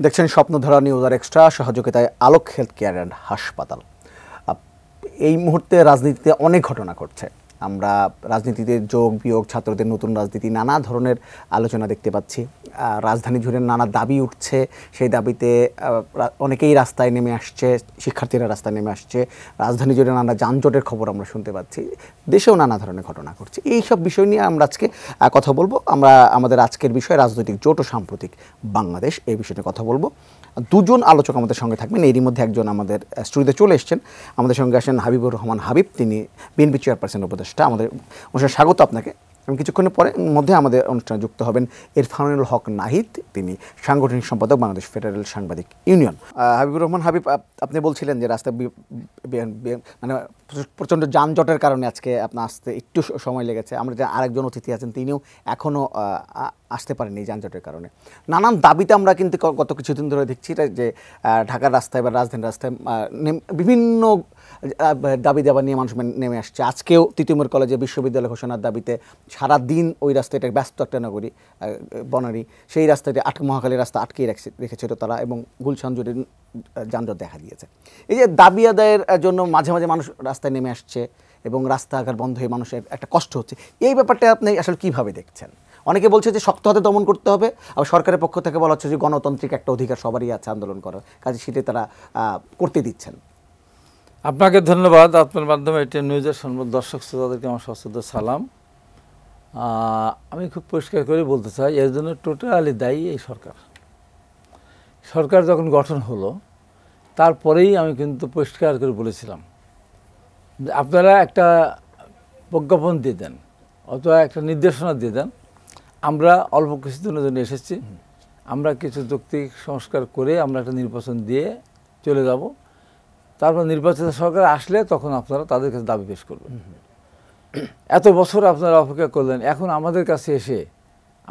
দেখছেন স্বপ্নধারা নিউজ আর এক্সট্রা সহযোগিতায় আলোক health care and হাসপাতাল। এই মুহূর্তে রাজনীতিতে অনেক ঘটনা ঘটছে। আমরা রাজনীতিতে যোগ বিয়োগ, ছাত্রদের নতুন রাজনীতি, নানা ধরনের আলোচনা দেখতে পাচ্ছি। রাজধানী জুড়ে নানা দাবি উঠছে, সেই দাবিতে অনেকেই রাস্তায় নেমে আসছে, শিক্ষার্থীরা রাস্তায় নেমে আসছে। রাজধানী জুড়ে নানা যানজটের খবর আমরা শুনতে পাচ্ছি, দেশেও নানা ধরনের ঘটনা ঘটছে। এই সব বিষয় নিয়ে আমরা আজকে কথা বলবো। আমরা আমাদের আজকের বিষয় রাজনৈতিক জোট ও সাম্প্রতিক বাংলাদেশ, এই বিষয়টা কথা বলবো। দুজন আলোচক আমাদের সঙ্গে থাকবেন। এরই মধ্যে একজন আমাদের স্টুডিওতে চলে এসেছেন। আমাদের সঙ্গে আসেন হাবিবুর রহমান হাবিব, তিনি বিএনপি চেয়ারপারসন উপদেষ্টা। আমাদের অনুষ্ঠানে স্বাগত আপনাকে। এবং কিছুক্ষণের পরে মধ্যে আমাদের অনুষ্ঠানে যুক্ত হবেন ইরফানুল হক নাহিদ, তিনি সাংগঠনিক সম্পাদক বাংলাদেশ ফেডারেল সাংবাদিক ইউনিয়ন। হাবিবুর রহমান হাবিব, আপনি বলছিলেন যে রাস্তায় মানে প্রচণ্ড যানজটের কারণে আজকে আপনার আসতে একটু সময় লেগেছে। আমরা যে আরেকজন অতিথি আছেন, তিনিও এখনও আসতে পারেন এই যানজটের কারণে। নানান দাবিতে আমরা কিন্তু গত কিছুদিন ধরে দেখছি যে ঢাকার রাস্তায় বা রাজধানীর রাস্তায় বিভিন্ন দাবি দেওয়া নিয়ে মানুষ নেমে আসছে। আজকেও তিতুমির কলেজে বিশ্ববিদ্যালয় ঘোষণার দাবিতে সারা দিন ওই রাস্তাটা ব্যস্ত একটা নগরী বনানী, সেই রাস্তাটি মহাখালী রাস্তা আটকেই রেখেছিল তারা, এবং গুলশান জুড়ে যানজট দেখা দিয়েছে। এই যে দাবি আদায়ের জন্য মাঝে মাঝে মানুষ রাস্তায় নেমে আসছে এবং রাস্তাঘাট বন্ধ হয়ে মানুষের একটা কষ্ট হচ্ছে, এই ব্যাপারটা আপনি আসলে কীভাবে দেখছেন? অনেকে বলছে যে শক্ত হাতে দমন করতে হবে, আবার সরকারের পক্ষ থেকে বলা হচ্ছে যে গণতান্ত্রিক একটা অধিকার সবারই আছে আন্দোলন করার, কাজে সেটা তারা করতে দিচ্ছেন। আপনাকে ধন্যবাদ। আপনার মাধ্যমে এটা নিউজের দর্শক শ্রোতাদেরকে আমার সশ্রদ্ধ সালাম। আমি খুব পরিষ্কার করে বলতে চাই, এর জন্য টোটালি দায়ী এই সরকার। সরকার যখন গঠন হলো তারপরেই আমি কিন্তু পরিষ্কার করে বলেছিলাম যে আপনারা একটা প্রজ্ঞাপন দিয়ে দেন অথবা একটা নির্দেশনা দিয়ে দেন, আমরা অল্প কিছুদিনের জন্য এসেছি, আমরা কিছু যৌক্তিক সংস্কার করে আমরা একটা নির্বাচন দিয়ে চলে যাব, তারপর নির্বাচিত সরকার আসলে তখন আপনারা তাদের কাছে দাবি পেশ করবেন। এত বছর আপনারা অপেক্ষা করলেন, এখন আমাদের কাছে এসে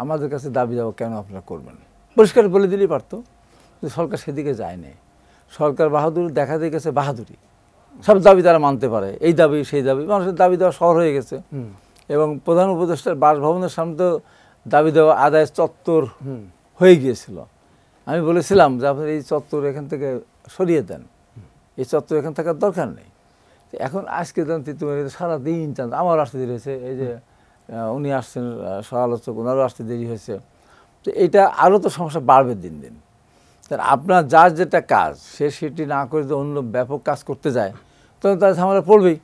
আমাদের কাছে দাবি দেওয়া কেন আপনারা করবেন? পরিষ্কার বলে দিলেই পারতো। সরকার সেদিকে যায়নি। সরকার বাহাদুর দেখা দিয়ে গেছে, বাহাদুরি সব দাবি তারা মানতে পারে, এই দাবি সেই দাবি, মানুষের দাবি দেওয়া শহর হয়ে গেছে। এবং প্রধান উপদেষ্টার বাসভবনের সামনে তো দাবি দেওয়া আদায় চত্বর হয়ে গিয়েছিল। আমি বলেছিলাম যে আপনার এই চত্বর এখান থেকে সরিয়ে দেন, এই চত্বর এখান থাকার দরকার নেই। এখন আজকে যখন তিতুমিরে সারাদিন আমারও আসতে দেরি হয়েছে, এই যে উনি আসছেন সমালোচক, ওনারও আসতে দেরি হয়েছে। তো এটা আরও তো সমস্যা বাড়বে দিন দিন। তার আপনার যার যেটা কাজ সে সেটি না করে যদি অন্য ব্যাপক কাজ করতে যায় তখন তার ঝামেলা পড়বেই।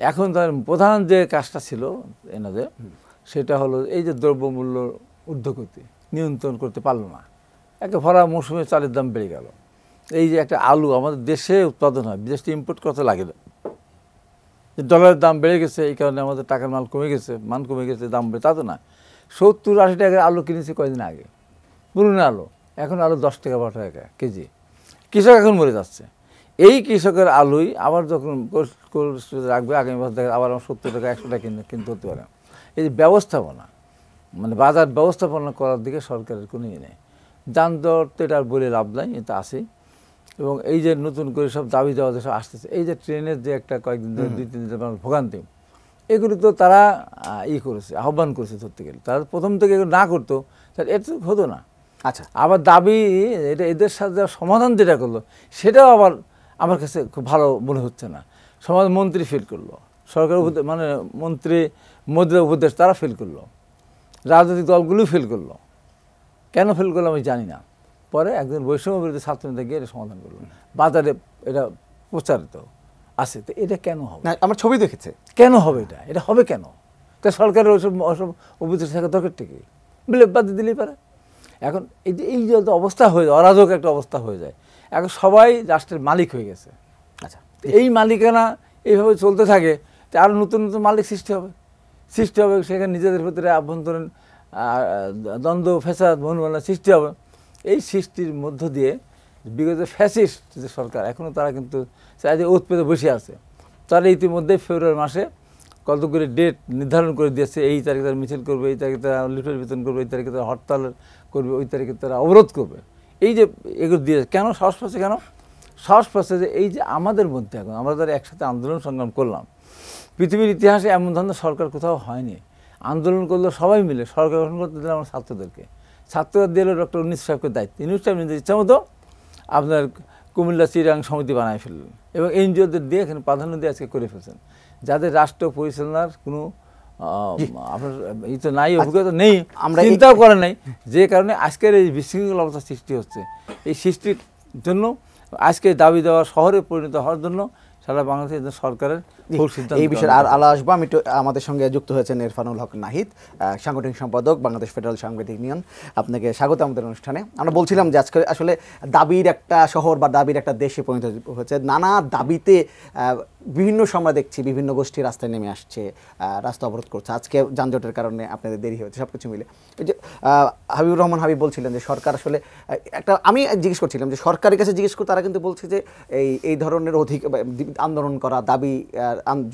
এখন তার প্রধান যে কাজটা ছিল এনাদের, সেটা হলো এই যে দ্রব্যমূল্য ঊর্ধ্বগতি নিয়ন্ত্রণ করতে পারলো না। একটা ভরা মৌসুমে চালের দাম বেড়ে গেল। এই যে একটা আলু আমাদের দেশে উৎপাদন হয়, বিদেশে ইম্পোর্ট করতে লাগে না, যে ডলারের দাম বেড়ে গেছে, এই কারণে আমাদের টাকার মাল কমে গেছে, মান কমে গেছে, দাম বেড়ে, তা তো না। 70-80 টাকার আলু কিনেছি কয়েকদিন আগে, পুরনো আলু, এখন আলু 10 টাকা 12 টাকা কেজি। কৃষক এখন মরে যাচ্ছে। এই কৃষকের আলুই আবার যখন রাখবে আগামী বছর দেখা আবার 70 টাকা 100 টাকা কিনতে হতে পারে। এই যে ব্যবস্থাপনা, মানে বাজার ব্যবস্থাপনা করার দিকে সরকারের কোনো ইয়ে নেই। যানজট তো এটা আর বলে লাভ নাই, এটা আসেই। এবং এই যে নতুন করে সব দাবি দেওয়া যেসব আসতেছে, এই যে ট্রেনের যে একটা কয়েকদিন ধরে 2-3 দিন ভোগান্তি, এগুলি তো তারা করেছে, আহ্বান করেছে ধরতে গেলে। তারা প্রথম থেকে এগুলো না করতো তাহলে এটা হতো না। আচ্ছা, আবার দাবি এটা এদের সাথে সমাধান যেটা করলো সেটাও আবার আমার কাছে খুব ভালো মনে হচ্ছে না। মন্ত্রী ফেল করলো, সরকার মানে মন্ত্রী মোদীর উপদেশ তারা ফেল করলো, রাজনৈতিক দলগুলোও ফেল করলো। কেন ফেল করলো আমি জানি না। পরে একজন বৈষম্য বিরোধী ছাত্রনেতা গিয়ে এটা সমাধান করলো, বাজারে এটা প্রচারিত আছে। তো এটা কেন হবে? আমার ছবি দেখেছে, কেন হবে এটা? এটা হবে কেন? তা সরকারের ওসব উপদেশ থাকা দরকার থেকে বিলে বাদ দিলেই পারে। এখন এই যে অবস্থা হয়ে যায়, অরাজক একটা অবস্থা হয়ে যায়, এখন সবাই রাষ্ট্রের মালিক হয়ে গেছে। আচ্ছা, এই মালিকানা এইভাবে চলতে থাকে, তো আরও নতুন নতুন মালিক সৃষ্টি হবে। সেখানে নিজেদের ভিতরে আভ্যন্তরীণ দ্বন্দ্ব, ফ্যাসাদ, মনোমালিন্য সৃষ্টি হবে। এই সৃষ্টির মধ্য দিয়ে বিগত ফ্যাসিস্ট যে সরকার, এখনও তারা কিন্তু ওত পেতে বসে আছে। তারা ইতিমধ্যে ফেব্রুয়ারি মাসে কতগুলি ডেট নির্ধারণ করে দিয়েছে, এই তারিখে তারা মিছিল করবে, এই তারিখে তারা লিফলেট বিতরণ করবে, এই তারিখে তারা হরতাল করবে, ওই তারিখে তারা অবরোধ করবে। এই যে এগুলো দিয়ে কেন সাহস পাচ্ছে? কেন সাহস পাচ্ছে? যে এই যে আমাদের মধ্যে এখন আমরা যারা একসাথে আন্দোলন সংগ্রাম করলাম, পৃথিবীর ইতিহাসে এমন ধরনের সরকার কোথাও হয়নি। আন্দোলন করলো সবাই মিলে, সরকার গঠন করতে দিলাম আমরা ছাত্রদেরকে, ছাত্ররা দিল ডক্টর ইউনূস সাহেবকে দায়িত্ব। ইউনূস সাহেব নিজের ইচ্ছা মতো আপনার কুমিল্লা চিরাং সমিতি বানায় ফেললেন এবং এনজিওদের দিয়ে এখানে প্রাধান্য দিয়ে আজকে করে ফেলছেন, যাদের রাষ্ট্র পরিচালনার কোনো আপনার এই তো নাই, অভিজ্ঞতা নেই, আমরা চিন্তাও করে নাই, যে কারণে আজকের এই বিশৃঙ্খল অবস্থা সৃষ্টি হচ্ছে। এই সৃষ্টির জন্য আজকে দাবি দেওয়া শহরে পরিণত হওয়ার জন্য সারা বাংলাদেশের সরকারের এই বিষয়ে আর আলো আসবো। আমি আমাদের সঙ্গে যুক্ত হয়েছেন ইরফানুল হক নাহিদ, সাংগঠনিক সম্পাদক বাংলাদেশ ফেডারেল সাংবাদিক ইউনিয়ন। আপনাকে স্বাগত আমাদের অনুষ্ঠানে। আমরা বলছিলাম যে আজকে আসলে দাবির একটা শহর বা দাবির একটা দেশে পরিণত হয়েছে। নানা দাবিতে বিভিন্ন সময় দেখছি বিভিন্ন গোষ্ঠী রাস্তায় নেমে আসছে, রাস্তা অবরোধ করছে। আজকে যানজটের কারণে আপনাদের দেরি হয়েছে, সব কিছু মিলে। এই যে হাবিবুর রহমান হাবিব বলছিলেন যে সরকার আসলে একটা, আমি জিজ্ঞেস করছিলাম যে সরকারের কাছে জিজ্ঞেস করে, তারা কিন্তু বলছে যে এই ধরনের আন্দোলন করা, দাবি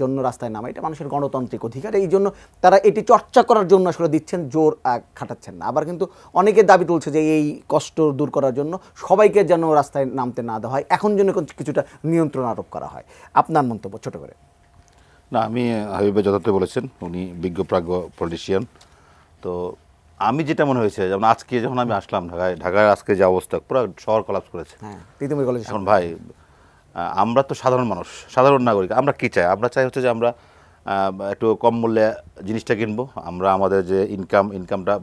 জন্য রাস্তায় নামা, এটা মানুষের গণতান্ত্রিক অধিকার। এই জন্য তারা এটি চর্চা করার জন্য আসলে দিচ্ছেন, জোর খাটাচ্ছেন না। আবার কিন্তু অনেকে দাবি তুলছে যে এই কষ্ট দূর করার জন্য সবাইকে যেন রাস্তায় নামতে না দেওয়া হয়, এখন যেন কিছুটা নিয়ন্ত্রণ আরোপ করা হয়। আপনার মন্তব্য ছোট করে। না, আমি হাবিবে যথার্থ বলেছেন, উনি বিজ্ঞ প্রাজ্ঞ পলিটিশিয়ান। তো আমি যেটা মনে হয়েছে, যেমন আজকে যখন আমি আসলাম ঢাকায় আজকে যে অবস্থা, পুরো শহর কলাপস করেছে। এখন ভাই, আমরা তো সাধারণ মানুষ, সাধারণ নাগরিক, আমরা কি চাই? আমরা চাই হচ্ছে যে আমরা একটু কম মূল্যে জিনিসটা কিনবো, আমরা আমাদের যে ইনকামটা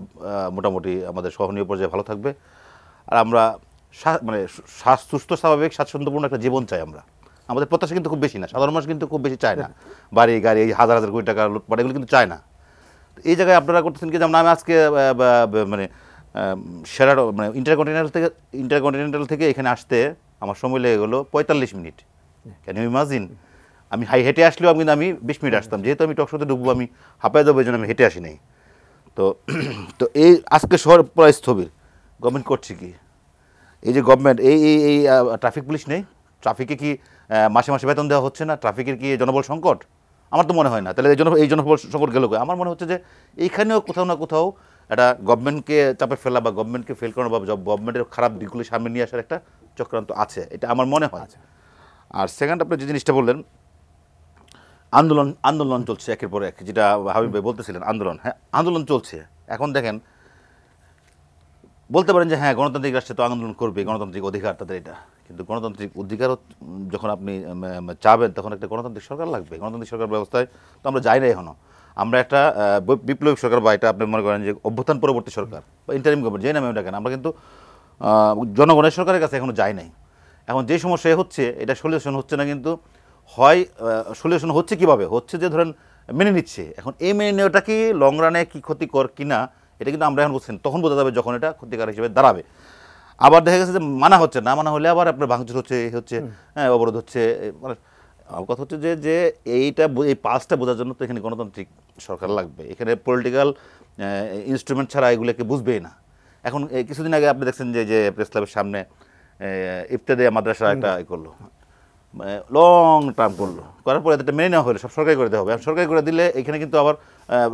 মোটামুটি আমাদের সহনীয় পর্যায়ে ভালো থাকবে, আর আমরা মানে সুস্থ স্বাভাবিক স্বাচ্ছন্দ্যপূর্ণ একটা জীবন চাই। আমরা আমাদের প্রত্যাশা কিন্তু খুব বেশি না, সাধারণ মানুষ কিন্তু খুব বেশি চায় না বাড়ি গাড়ি, এই হাজার হাজার কোটি টাকা লুটপাট, এগুলো কিন্তু চায় না। এই জায়গায় আপনারা করতেছেন কি, যেমন আমি আজকে মানে মানে ইন্টারকন্টিনেন্টাল থেকে এখানে আসতে আমার সময় লেগে গেলো 45 মিনিট। Can you imagine? আমি হেঁটে আসলেও কিন্তু আমি 20 মিনিট আসতাম, যেহেতু আমি টকশোতে ঢুকবো, আমি হাঁপায় দেবো, এই জন্য আমি হেঁটে আসি নাই। তো এই আজকে শহর পুরো স্থবির। গভর্নমেন্ট করছে কি? এই যে গভর্নমেন্ট এই ট্রাফিক পুলিশ নেই, ট্রাফিকে কি মাসে মাসে বেতন দেওয়া হচ্ছে না? ট্রাফিকের কি জনবল সংকট? আমার তো মনে হয় না। তাহলে এই জনবল সংকট গেল। আমার মনে হচ্ছে যে এইখানেও কোথাও না কোথাও একটা গভর্নমেন্টকে চাপে ফেলা বা গভর্নমেন্টকে ফেল করানো বা গভর্নমেন্টের খারাপ দিকগুলি সামনে নিয়ে আসার একটা চক্রান্ত আছে, এটা আমার মনে হয়। আর সেকেন্ড, আপনি যে জিনিসটা বললেন, আন্দোলন চলছে একের পর এক, যেটা হাবিব ভাই বলতেছিলেন, আন্দোলন, হ্যাঁ আন্দোলন চলছে। এখন দেখেন, বলতে পারেন যে হ্যাঁ গণতান্ত্রিক রাষ্ট্রে তো আন্দোলন করবে, গণতান্ত্রিক অধিকার তাদের এটা, কিন্তু গণতান্ত্রিক অধিকার যখন আপনি চাবেন, তখন একটা গণতান্ত্রিক সরকার লাগবে। গণতান্ত্রিক সরকার ব্যবস্থায় তো আমরা যাই না এখনও। আমরা একটা বিপ্লবী সরকার, বা এটা আপনি মনে করেন যে অভ্যুত্থান পরবর্তী সরকার বা ইন্টারিম গভর্নমেন্ট, যে নামে ডাকেন, আমরা কিন্তু জনগণের সরকারের কাছে এখনও যাই নাই। এখন যে সমস্যা হচ্ছে, এটা সলিউশন হচ্ছে না, কিন্তু হয় সলিউশন হচ্ছে কীভাবে, হচ্ছে যে ধরেন মেনে নিচ্ছে। এখন এই মেনে নেওয়াটা কি লং রানে কি ক্ষতিকর কিনা, এটা কিন্তু আমরা এখন বুঝছেন, তখন বোঝা যাবে যখন এটা ক্ষতিকার হিসেবে দাঁড়াবে। আবার দেখা গেছে যে মানা হচ্ছে না, মানা হলে আবার আপনার ভাঙচুর হচ্ছে, হ্যাঁ অবরোধ হচ্ছে। মানে কথা হচ্ছে যে এই পাসটা বোঝার জন্য তো এখানে গণতান্ত্রিক সরকার লাগবে। এখানে পলিটিক্যাল ইনস্ট্রুমেন্ট ছাড়া এগুলোকে বুঝবেই না। এখন কিছুদিন আগে আপনি দেখছেন যে প্রেস ক্লাবের সামনে ইফতেদায়িয়া মাদ্রাসা একটা করলো, লং টার্ম করলো, করার পরে এটা মেনে নেওয়া হলো, সব সরকারি করে দেওয়া হবে। সরকারি করে দিলে এখানে কিন্তু আবার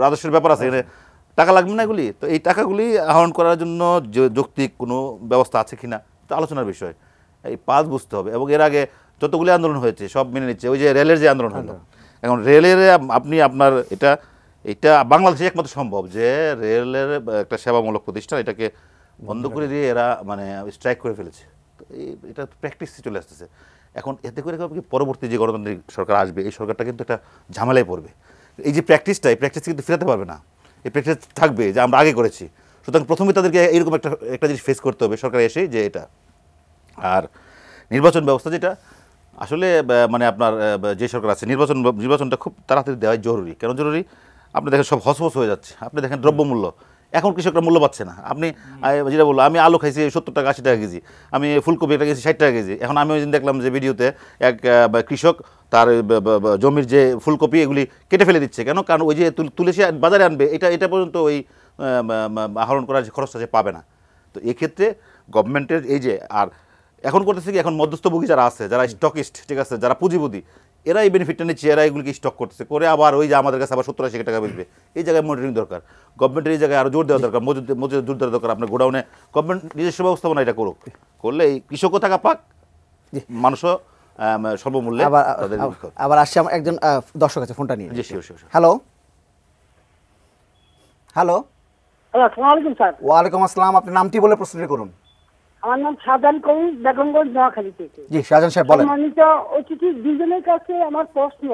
রাজস্বের ব্যাপার আছে, এখানে টাকা লাগবে না এগুলি। তো এই টাকাগুলি আহরণ করার জন্য যৌক্তিক কোনো ব্যবস্থা আছে কিনা, তো আলোচনার বিষয়। এই পাস বুঝতে হবে। এবং এর আগে যতগুলি আন্দোলন হয়েছে সব মেনে নিচ্ছে। ওই যে রেলের যে আন্দোলন হলো, এখন রেলের আপনার এটা বাংলাদেশে একমাত্র সম্ভব যে রেলের একটা সেবামূলক প্রতিষ্ঠান, এটাকে বন্ধ করে দিয়ে এরা মানে স্ট্রাইক করে ফেলেছে। তো এটা প্র্যাকটিসে চলে আসতেছে। এখন এতে করে পরবর্তী যে গণতান্ত্রিক সরকার আসবে, এই সরকারটা কিন্তু একটা ঝামেলায় পড়বে। এই যে প্র্যাকটিস কিন্তু ফেরাতে পারবে না। এই প্র্যাকটিস থাকবে যে আমরা আগে করেছি। সুতরাং প্রথমে তাদেরকে এইরকম একটা জিনিস ফেস করতে হবে সরকার এসে, যে এটা। আর নির্বাচন ব্যবস্থা, যেটা আসলে মানে আপনার যে সরকার আছে, নির্বাচনটা খুব তাড়াতাড়ি দেওয়াই জরুরি। কেন জরুরি? আপনি দেখেন সব হসহস হয়ে যাচ্ছে। আপনি দেখেন দ্রব্যমূল্য, এখন কৃষকরা মূল্য পাচ্ছে না। আপনি যেটা বললো, আমি আলু খাইছি 70 টাকা 80 টাকা কেজি, আমি ফুলকপি একটা গেছি 60 টাকা কেজি। এখন আমি ওই দিন দেখলাম যে ভিডিওতে এক কৃষক তার জমির যে ফুলকপি এগুলি কেটে ফেলে দিচ্ছে। কেন? কারণ ওই যে তুলে সে বাজারে আনবে, এটা পর্যন্ত ওই আহরণ করার যে খরচটা সে পাবে না। তো এক্ষেত্রে গভর্নমেন্টের এই যে, আর এখন করতেছে কি, এখন মধ্যস্থভোগী যারা আছে, যারা স্টকিস্ট, ঠিক আছে, যারা পুঁজিপতি, এরা এই বেনিফিটটা নিচ্ছে, এরা এগুলিকে স্টক করতেছে, করে আবার ওই যে আমাদের কাছে আবার 70-80 টাকা বেচবে। এই জায়গায় মনিটরিং দরকার, গভর্নমেন্টের এই জায়গায় আরও জোর দেওয়া দরকার, মজুদ জোর দেওয়া দরকার। আপনার গোডাউনে গভর্নমেন্ট নিজস্ব ব্যবস্থাপনা এটা করুক, করলে এই কৃষকও টাকা পাক, মানুষও সর্বমূল্যে। আবার আসছে একজন দর্শক আছে, ফোনটা নিয়ে। জি, শিওর। হ্যালো হ্যালো হ্যালো, আসসালামু আলাইকুম স্যার। ওয়ালাইকুম আসসালাম, আপনার নামটি বলে প্রশ্নটি করুন। আমার নাম শাহজাহান কবির, বেগমগঞ্জ, নোয়াখালী থেকে। জি শাহজাহান সাহেব বলেন। সম্মানিত অতিথি দুজনের কাছে আমার প্রশ্ন,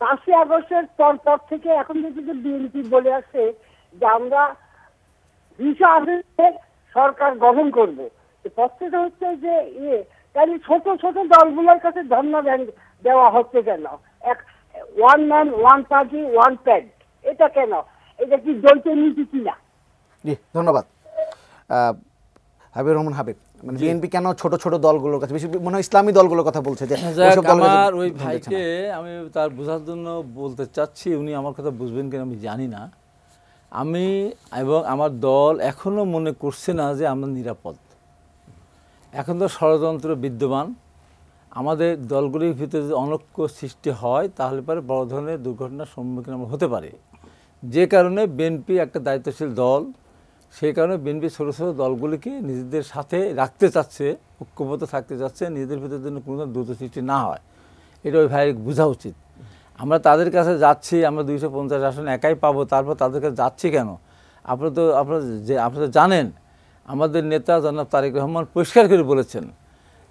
5ই আগস্টের পর থেকে এখন পর্যন্ত বিএনপি বলে আসছে যে আমরা 200 আসনে সরকার গঠন করব। প্রশ্নটা হচ্ছে যে তাহলে ছোট ছোট দলগুলোর কাছে ধর্ণা দেওয়া হচ্ছে কেন? One man one party one pad, এটা কেন? এটা কি দলীয় নীতি কিনা? জি ধন্যবাদ। হাবিবুর রহমান হাবিব, মানে বিএনপি কেন ছোট ছোট দলগুলোর কাছে, বেশি মনে হয় ইসলামী দলগুলোর কথা বলছে যে ওইসব দলের কাছে আমার ওই ধর্ণা দিচ্ছে ভাইকে না। আমি তার বোঝার জন্য বলতে চাচ্ছি, উনি আমার কথা বুঝবেন কিনা আমি জানি না। আমি এবং আমার দল এখনো মনে করছে না যে আমরা নিরাপদ। এখন তো ষড়যন্ত্র বিদ্যমান। আমাদের দলগুলির ভিতরে যদি অনৈক্য সৃষ্টি হয় তাহলে পরে বড় ধরনের দুর্ঘটনার সম্মুখীন আমরা হতে পারি। যে কারণে বিএনপি একটা দায়িত্বশীল দল, সেই কারণে বিএনপি ছোটো ছোটো দলগুলিকে নিজেদের সাথে রাখতে চাচ্ছে, ঐক্যবদ্ধ থাকতে চাচ্ছে, নিজেদের ভিতরে যেন কোনো দ্রুত সৃষ্টি না হয়, এটা ওই ভাই বোঝা উচিত। আমরা তাদের কাছে যাচ্ছি, আমরা 250 আসন একাই পাবো, তারপর তাদের কাছে যাচ্ছি কেন? আপনারা জানেন আমাদের নেতা জনাব তারেক রহমান পরিষ্কার করে বলেছেন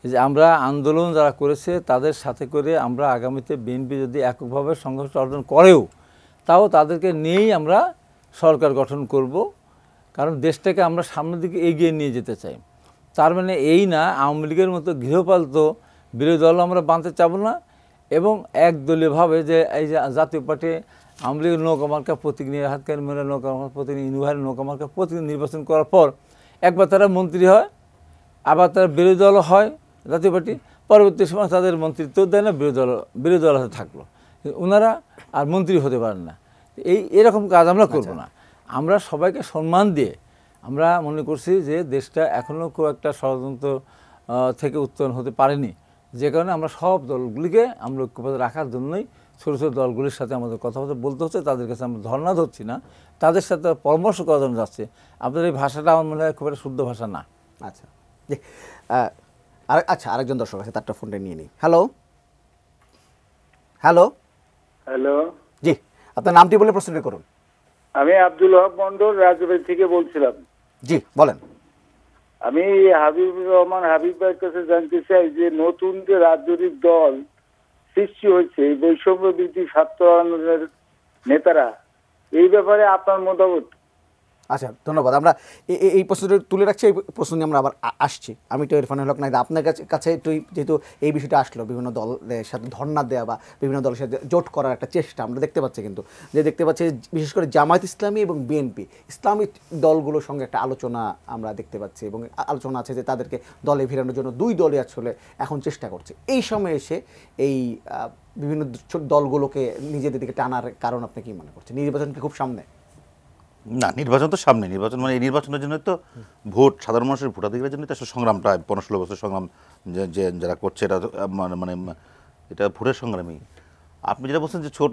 যে আমরা আন্দোলন যারা করেছে তাদের সাথে করে আমরা আগামীতে বিএনপি যদি এককভাবে সংঘর্ষ অর্জন করেও তাও তাদেরকে নিয়েই আমরা সরকার গঠন করব, কারণ দেশটাকে আমরা সামনের দিকে এগিয়ে নিয়ে যেতে চাই। তার মানে এই না আওয়ামী লীগের মতো গৃহপালিত বিরোধী দল আমরা বাঁধতে চাবো না, এবং একদলীয়ভাবে যে এই যে জাতীয় পার্টি আওয়ামী লীগের নৌকা মার্কা প্রতীক নিয়ে হাতকার মেলে নৌকা প্রতীক ইউনিভার্সের নৌকা মার্কা প্রতীক নির্বাচন করার পর একবার তারা মন্ত্রী হয়, আবার তারা বিরোধী দল হয় জাতীয় পার্টি, পরবর্তী সময় তাদের মন্ত্রিত্ব দেয় না, বিরোধী দল হাতে থাকলো, ওনারা আর মন্ত্রী হতে পারেন না। এরকম কাজ আমরা করব না। আমরা সবাইকে সম্মান দিয়ে আমরা মনে করছি যে দেশটা এখনও খুব একটা ষড়যন্ত্র থেকে উত্তরণ হতে পারেনি, যে কারণে আমরা সব দলগুলিকে আমরা ঐক্যবদ্ধ রাখার জন্যই ছোটো ছোটো দলগুলির সাথে আমাদের কথাবার্তা বলতে হচ্ছে। তাদের কাছে আমরা ধর্ণা ধরছি না, তাদের সাথে পরামর্শ করার জন্য যাচ্ছে। আপনাদের এই ভাষাটা আমার মনে হয় খুব একটা শুদ্ধ ভাষা না। আচ্ছা জি, আচ্ছা আরেকজন দর্শক আছে, তারটা ফোনটা নিয়ে নিই। হ্যালো হ্যালো হ্যালো, জি, আপনার নামটি বলে প্রশ্নটি করুন। আমি আব্দুল হক মন্ডল রাজবাড়ি থেকে বলছিলাম। জি বলেন। আমি হাবিবুর রহমান হাবিব ভাইয়ের কাছে জানতে চাই যে নতুন যে রাজনৈতিক দল সৃষ্টি হয়েছে এই বৈষম্য বিরোধী ছাত্র আন্দোলনের নেতারা, এই ব্যাপারে আপনার মতামত? আচ্ছা ধন্যবাদ। আমরা এই প্রশ্নটা তুলে রাখছি, এই প্রশ্ন নিয়ে আমরা আবার আসছি। আমি তো ইরফানুল হক নাহিদ, আপনার কাছে একটু যেহেতু এই বিষয়টা আসলো, বিভিন্ন দলের সাথে ধর্ণা দেওয়া বা বিভিন্ন দলের সাথে জোট করার একটা চেষ্টা আমরা দেখতে পাচ্ছি, কিন্তু দেখতে পাচ্ছি বিশেষ করে জামায়াত ইসলামী এবং বিএনপি ইসলামিক দলগুলোর সঙ্গে একটা আলোচনা আমরা দেখতে পাচ্ছি, এবং আলোচনা আছে যে তাদেরকে দলে ফেরানোর জন্য দুই দলই আসলে এখন চেষ্টা করছে। এই সময় এসে এই বিভিন্ন দলগুলোকে নিজেদের দিকে টানার কারণ আপনি কি মনে করছেন? নির্বাচন কি খুব সামনে? না, নির্বাচন তো সামনে। নির্বাচন মানে এই নির্বাচনের জন্য তো ভোট, সাধারণ মানুষের ভোটাধিকারের জন্য তো সংগ্রামটা 15-16 বছর সংগ্রাম যে যারা করছে, এটা মানে এটা ভোটের সংগ্রামী। আপনি যেটা বলছেন যে ছোট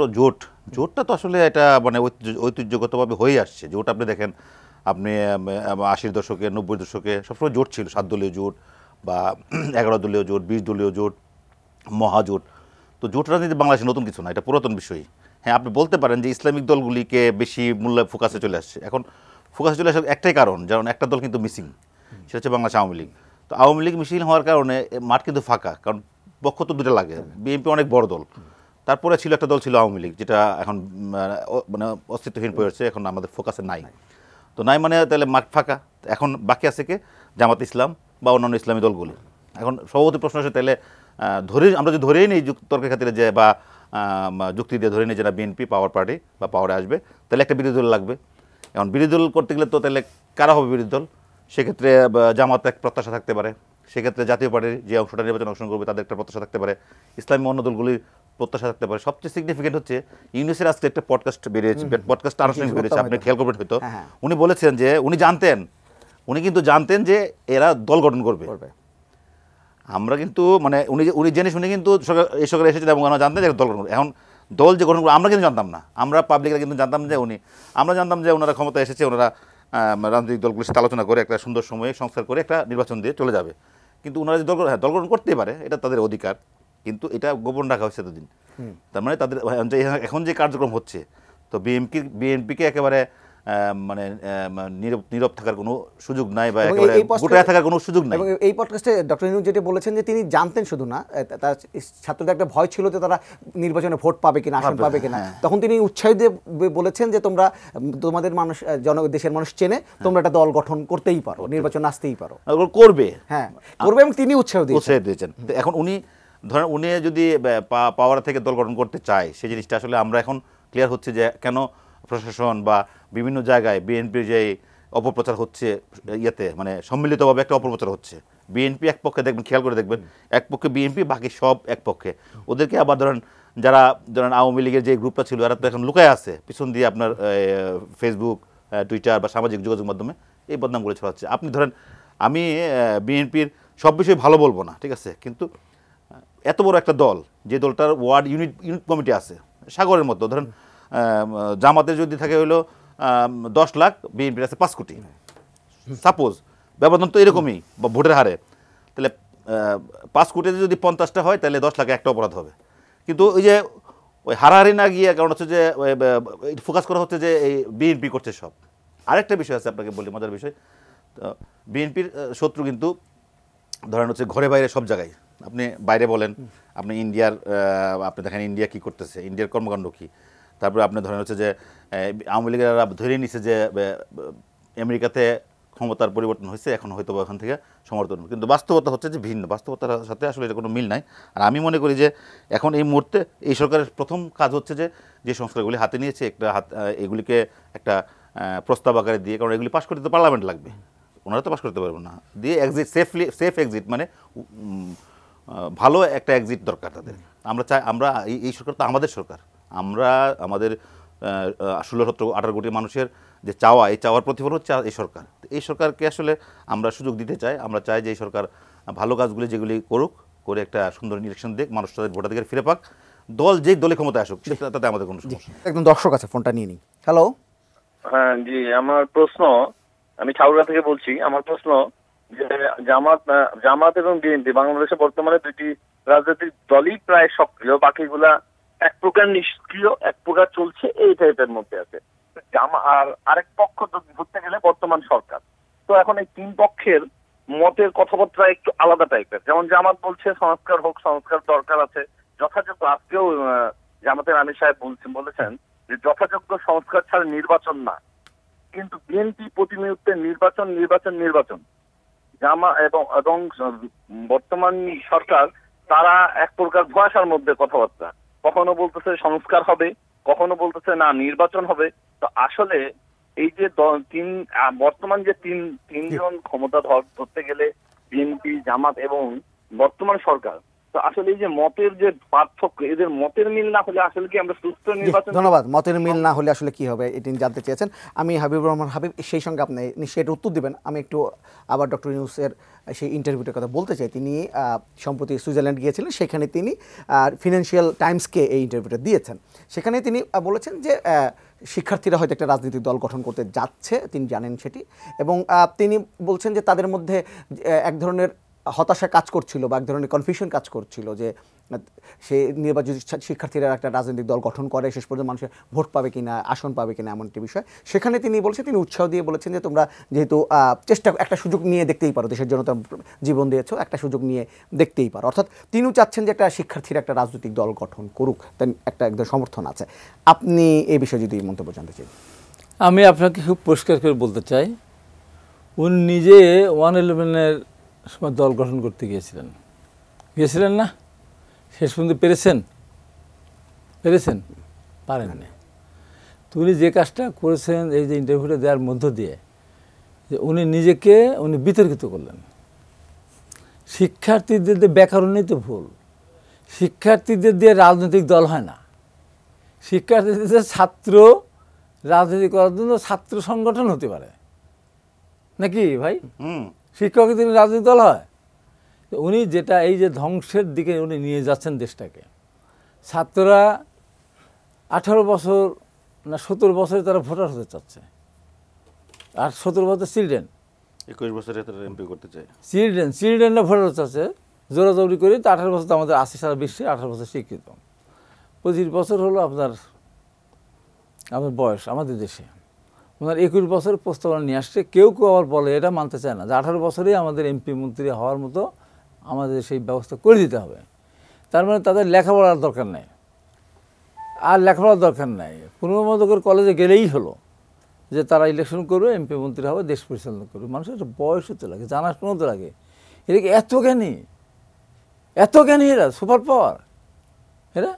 জোটটা তো আসলে এটা মানে ঐতিহ্যগতভাবে হয়ে আসছে। জোট আপনি দেখেন, আপনি 80-র দশকে 90-র দশকে সবসময় জোট ছিল, 7 দলীয় জোট বা 11 দলীয় জোট, 20 দলীয় জোট, মহাজোট। তো জোট রাজনীতি বাংলাদেশে নতুন কিছু না, এটা পুরাতন বিষয়। হ্যাঁ, আপনি বলতে পারেন যে ইসলামিক দলগুলিকে বেশি মূল্য ফোকাসে চলে আসছে। এখন ফোকাসে চলে আসার একটাই কারণ, যেমন একটা দল কিন্তু মিসিং, সেটা হচ্ছে বাংলাদেশ আওয়ামী লীগ। তো আওয়ামী লীগ মিসিং হওয়ার কারণে মাঠ কিন্তু ফাঁকা, কারণ পক্ষ তো দুটো লাগে। বিএনপি অনেক বড় দল, তারপরে ছিল একটা দল ছিল আওয়ামী লীগ, যেটা এখন মানে অস্তিত্বহীন পড়েছে, এখন আমাদের ফোকাসে নাই। তো নাই মানে তাহলে মাঠ ফাঁকা। এখন বাকি আছে কে? জামাত ইসলাম বা অন্যান্য ইসলামী দলগুলি। এখন সভাপতি প্রশ্ন আসে, তাহলে আমরা যদি ধরেই নিই তর্কের খাতিরে যে বা যুক্তি দিয়ে ধরে নিই যারা বিএনপি পাওয়ার পার্টি বা পাওয়ারে আসবে, তাহলে একটা বিরোধী দল লাগবে। এখন বিরোধী দল করতে গেলে তো তাহলে কারা হবে বিরোধী দল? সেক্ষেত্রে জামাত এক প্রত্যাশা থাকতে পারে, সেক্ষেত্রে জাতীয় পার্টির যে অংশটা নির্বাচন অংশগ্রহণ করবে তাদের একটা প্রত্যাশা থাকতে পারে, ইসলামী অন্য দলগুলির প্রত্যাশা থাকতে পারে। সবচেয়ে সিগনিফিকেন্ট হচ্ছে ইউনিসের আজকে একটা পডকাস্ট বেরিয়েছে, পডকাস্ট আনুষ্ঠানিক বেরিয়েছে, আপনি খেয়াল করবেন হয়তো। উনি বলেছেন যে উনি কিন্তু জানতেন যে এরা দল গঠন করবে। আমরা কিন্তু মানে উনি জেনে শুনে কিন্তু এই সরকারে এসেছিলেন এবং আমরা জানতেন যে দল গঠন। এখন দল যে গঠন করবে আমরা কিন্তু জানতাম না, আমরা পাবলিকরা কিন্তু জানতাম যে আমরা জানতাম যে ওনারা ক্ষমতা এসেছে, ওনারা রাজনৈতিক দলগুলির সাথে আলোচনা করে একটা সুন্দর সময়ে সংস্কার করে একটা নির্বাচন দিয়ে চলে যাবে। কিন্তু ওনারা যে দল গঠন করতেই পারে, এটা তাদের অধিকার, কিন্তু এটা গোপন রাখা হয়েছে এতদিন। তার মানে তাদের এখন যে কার্যক্রম হচ্ছে, তো বিএনপিকে একেবারে মানে নীরব থাকার কোনো সুযোগ নাই বা এবং একেবারে এই podcast- গুটায় থাকার কোনো সুযোগ নাই। এবং এই পডকাস্টে ডক্টর ইউনূস যেটা বলেছেন যে তিনি জানতেন শুধু না, তার ছাত্রদের একটা ভয় ছিল যে তারা নির্বাচনে ভোট পাবে কিনা, আসন পাবে কিনা। তখন তিনি উৎসাহ দিয়ে বলেছেন যে তোমরা তোমাদের মানুষ দেশের মানুষ চেনে, তোমরা একটা দল গঠন করতেই পারো, নির্বাচন আসতেই পারো, করবে, হ্যাঁ করবে, এবং তিনি উৎসাহ দিয়েছেন। তো এখন ধরেন উনি যদি পাওয়ার থেকে দল গঠন করতে চায়, সেই জিনিসটা আসলে আমরা এখন ক্লিয়ার হচ্ছে যে কেন প্রশাসন বা বিভিন্ন জায়গায় বিএনপির যে অপপ্রচার হচ্ছে, ইয়েতে মানে সম্মিলিতভাবে একটা অপপ্রচার হচ্ছে। বিএনপি এক পক্ষে দেখবেন, খেয়াল করে দেখবেন, এক পক্ষে বিএনপি, বাকি সব এক পক্ষে। ওদেরকে আবার ধরেন আওয়ামী লীগের যে গ্রুপটা ছিল, এরা তো এখন লুকায় আছে পিছন দিয়ে আপনার ফেসবুক, টুইটার বা সামাজিক যোগাযোগ মাধ্যমে এই বদনামগুলো ছড়াচ্ছে। আপনি ধরেন, আমি বিএনপির সব বিষয়ে ভালো বলবো না, ঠিক আছে, কিন্তু এত বড় একটা দল, যে দলটার ওয়ার্ড ইউনিট কমিটি আছে সাগরের মতো, ধরেন জামাতের যদি থাকে হলো 10 লাখ, বিএনপির আছে 5 কোটি, সাপোজ ব্যবধান তো এরকমই বা ভোটের হারে, তাহলে 5 কোটিতে যদি 50টা হয়, তাহলে 10 লাখে একটা অপরাধ হবে। কিন্তু ওই যে ওই হারাহারি না গিয়ে, কারণ হচ্ছে যে ফোকাস করা হচ্ছে যে এই বিএনপি করছে সব। আরেকটা বিষয় আছে, আপনাকে বলি মজার বিষয়, বিএনপির শত্রু কিন্তু ধরেন হচ্ছে ঘরে বাইরে সব জায়গায়। আপনি বাইরে বলেন, আপনি ইন্ডিয়ার, আপনি দেখেন ইন্ডিয়া কি করতেছে, ইন্ডিয়ার কর্মকাণ্ড কি। তারপরে আপনি ধরেন হচ্ছে যে আওয়ামী লীগেরা ধরে নিছে যে আমেরিকাতে ক্ষমতার পরিবর্তন হয়েছে, এখন হয়তো ওখান থেকে সমর্থন, কিন্তু বাস্তবতা হচ্ছে যে ভিন্ন, বাস্তবতার সাথে আসলে এটা কোনো মিল নাই। আর আমি মনে করি যে এখন এই মুহূর্তে এই সরকারের প্রথম কাজ হচ্ছে যে সংস্কারগুলি হাতে নিয়েছে, এগুলিকে একটা প্রস্তাব আকারে দিয়ে, কারণ এগুলি পাশ করতে তো পার্লামেন্ট লাগবে, ওনারা তো পাশ করতে পারবেন না, দিয়ে সেফ এক্সিট, মানে ভালো একটা এক্সিট দরকার তাদের। আমরা চাই, আমরা এই সরকার তো আমাদের সরকার, আমরা আমাদের 16-17-18 কোটি মানুষের যে চাওয়া, এই চাওয়ার প্রতিফলন হচ্ছে এই সরকার। এই সরকারকে আসলে আমরা সুযোগ দিতে চাই। আমরা চাই যে এই সরকার ভালো কাজগুলি যেগুলি করুক, করে একটা সুন্দর ইলেকশন দিক, মানুষ তাদের ভোটাধিকার ফিরে পাক, যে দলে ক্ষমতায় আসুক, তাতে আমাদের কোনো সমস্যা। একদম দর্শক আছে, ফোনটা নিয়ে নিই। হ্যালো। হ্যাঁ জি, আমার প্রশ্ন, আমি ঠাকুরা থেকে বলছি। আমার প্রশ্ন যে জামাত এবং বিএনপি বাংলাদেশে বর্তমানে দুটি রাজনৈতিক দলই প্রায় সক্রিয়, বাকিগুলা এক প্রকার নিষ্ক্রিয়, এক প্রকার চলছে, এই টাইপের মধ্যে আছে। আর আরেক পক্ষ ধরতে গেলে বর্তমান সরকার। তো এখন এই 3 পক্ষের মতের কথাবার্তা একটু আলাদা টাইপের। যেমন জামাত বলছে সংস্কার হোক, সংস্কার দরকার আছে যথাযোগ্য। আজকেও জামাতের আমির সাহেব বলেছেন যে যথাযোগ্য সংস্কার ছাড়া নির্বাচন না। কিন্তু বিএনপি প্রতি মুহূর্তে নির্বাচন। এবং বর্তমান সরকার তারা এক প্রকার ধোঁয়াশার মধ্যে কথাবার্তা, কখনো বলতেছে সংস্কার হবে, কখনো বলতেছে না নির্বাচন হবে। তো আসলে এই যে বর্তমান যে তিনজন ক্ষমতা ধরতে গেলে বিএনপি, জামাত এবং বর্তমান সরকার, তো আসলে এই যে মতের যে পার্থক্য, এদের মতের মিল না হলে আসলে কি আমরা সুস্থ নির্বাচন? ধন্যবাদ। মতের মিল না হলে আসলে কি হবে এটি জানতে চেয়েছেন। আমি হাবিবুর রহমান হাবিব, সেই সঙ্গে আপনি নিশ্চয়ই এটা উত্তর দেবেন। আমি একটু আবার ডক্টর ইউনূসের সেই ইন্টারভিউটার কথা বলতে চাই। তিনি সম্প্রতি সুইজারল্যান্ড গিয়েছিলেন, সেখানে তিনি ফিনান্সিয়াল টাইমসকে এই ইন্টারভিউটা দিয়েছেন। সেখানে তিনি বলেছেন যে শিক্ষার্থীরা হয়তো একটা রাজনৈতিক দল গঠন করতে যাচ্ছে, তিনি জানেন সেটি, এবং তিনি বলছেন যে তাদের মধ্যে এক ধরনের হতাশা কাজ করছিল বা এক ধরনের কনফিউশন কাজ করছিল যে সে নির্বাচিত শিক্ষার্থীরা একটা রাজনৈতিক দল গঠন করে, শেষ পর্যন্ত মানুষের ভোট পাবে কিনা, আসন পাবে কিনা, এমন একটি বিষয়। সেখানে তিনি বলছেন, তিনি উৎসাহ দিয়ে বলেছেন যে তোমরা যেহেতু একটা সুযোগ নিয়ে দেখতেই পারো, দেশের জন্য জীবন দিয়েছো, একটা সুযোগ নিয়ে দেখতেই পারো। অর্থাৎ তিনিও চাচ্ছেন যে একটা শিক্ষার্থীরা একটা রাজনৈতিক দল গঠন করুক, তাই একটা একদম সমর্থন আছে। আপনি এই বিষয়ে যদি মন্তব্য জানতে চাই। আমি আপনাকে খুব পরিষ্কার করে বলতে চাই, উনি নিজে 111-এর সময় দল গঠন করতে গিয়েছিলেন না? শেষ পর্যন্ত পেরেছেন? পারেন না। তো উনি যে কাজটা করেছেন, এই যে ইন্টারভিউটা দেওয়ার মধ্য দিয়ে, যে উনি নিজেকে বিতর্কিত করলেন। শিক্ষার্থীদের দিয়ে ব্যাকরণই তো ভুল। শিক্ষার্থীদের দিয়ে রাজনৈতিক দল হয় না। শিক্ষার্থীদের ছাত্র রাজনীতি করার জন্য ছাত্র সংগঠন হতে পারে নাকি ভাই? শিক্ষকদের রাজনৈতিক দল হয়? উনি যেটা এই যে ধ্বংসের দিকে উনি নিয়ে যাচ্ছেন দেশটাকে। ছাত্ররা 18 বছর না 17 বছরে তারা ভোটার হতে চাচ্ছে, আর 17 বছর চিলড্রেন, 21 বছরে তারা এমপি করতে চায়। চিলড্রেনরা ভোটার হতে চাচ্ছে জোরাজোরি করে। তো 18 বছর তো আমাদের আছে সারা বিশ্বে, 18 বছর স্বীকৃত। 25 বছর হলো আপনার বয়স আমাদের দেশে। ওনার 21 বছর প্রস্তাবনা নিয়ে আসছে। কেউ কেউ আবার বলে, এটা মানতে চায় না, যে 18 বছরেই আমাদের এমপি মন্ত্রী হওয়ার মতো আমাদের সেই ব্যবস্থা করে দিতে হবে। তার মানে তাদের লেখাপড়ার দরকার নেই, আর লেখাপড়ার দরকার নাই, পূর্ণমদকের কলেজে গেলেই হলো যে তারা ইলেকশন করবে, এমপি মন্ত্রী হবে, দেশ পরিচালনা করবে। মানুষের একটা বয়স হতে লাগে, জানাশোনা তো লাগে। এদিকে এত জ্ঞানী, এত জ্ঞানী এরা, সুপার পাওয়ার এরা,